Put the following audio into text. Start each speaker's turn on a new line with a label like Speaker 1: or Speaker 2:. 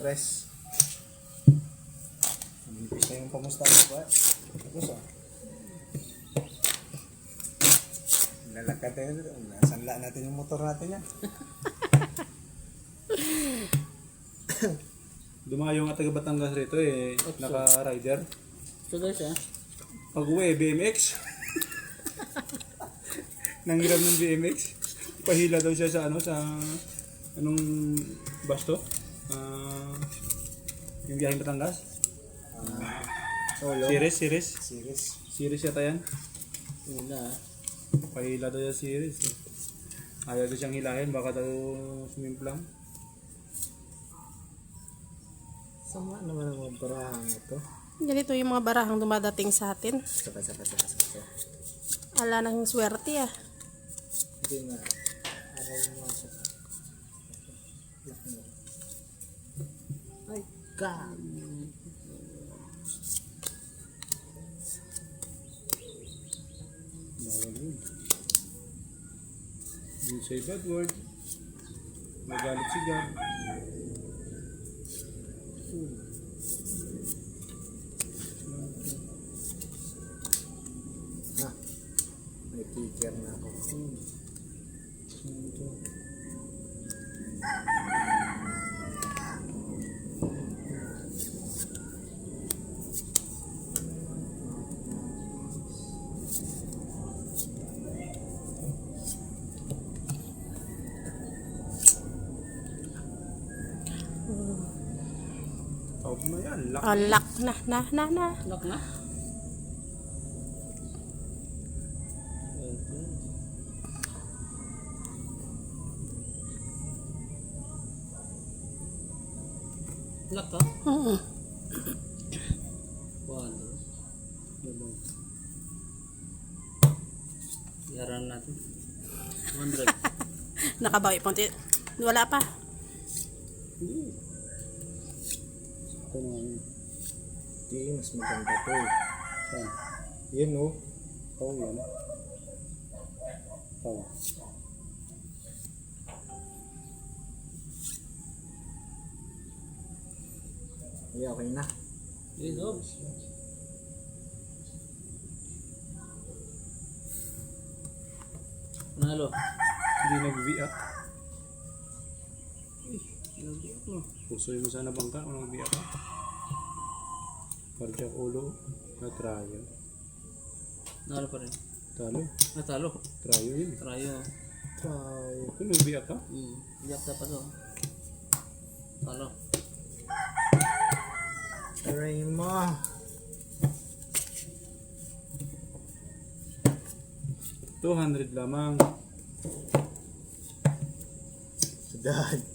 Speaker 1: press. Nipis na yung pamusta ko ba? Tapos lalakad tayo dito. Nasanla natin yung motor natin yan.
Speaker 2: Dumayo nga taga Batangas rito eh. Naka-rider.
Speaker 3: So guys
Speaker 2: Pag uwi, BMX. Nanghiram ng BMX. Pahila daw siya sa anong basto? Yung biyaheng Batangas?
Speaker 1: Solo.
Speaker 2: Series yata yan.
Speaker 3: wala.
Speaker 2: Pahila daw yung series eh. Ayaw daw siyang hilahin, baka daw sumimplang.
Speaker 1: Sama naman ang mga barahang ito.
Speaker 4: Ganito yung mga barahang dumadating sa atin.
Speaker 1: Saka.
Speaker 4: Ala nang swerte ah.
Speaker 1: Hindi nga. Araw mo sa lock mo. Ay, God.
Speaker 2: Bawal yun. Yung say bad word. Magalit si God.
Speaker 1: Ha? May teacher na ako.
Speaker 2: Tawag na yan. Lock.
Speaker 4: Lock na.
Speaker 3: Lock na? Lock ka?
Speaker 4: Oo.
Speaker 3: Wala. Yaran natin. 200.
Speaker 4: Nakabawi pa. Wala pa.
Speaker 2: Ito na yun.
Speaker 1: Hindi, mas maganda to eh.
Speaker 2: Saan?
Speaker 1: Yun oh.
Speaker 2: Oo yan. Oo.
Speaker 1: Ay, okay na.
Speaker 3: Yun o. Panalo.
Speaker 2: Hindi nag-V-up. Pusoy mo sana bangka kung nag-V-up ka. Cardiac ulo. Trayo.
Speaker 3: Nalo pa rin.
Speaker 2: Talo.
Speaker 3: Natalo.
Speaker 2: Trayo yun.
Speaker 3: Trayo.
Speaker 1: Try.
Speaker 2: Kung nag-V-up ka?
Speaker 3: Iyak na pa to. Talo.
Speaker 1: Try mo.
Speaker 2: $200 lamang.
Speaker 1: Dad.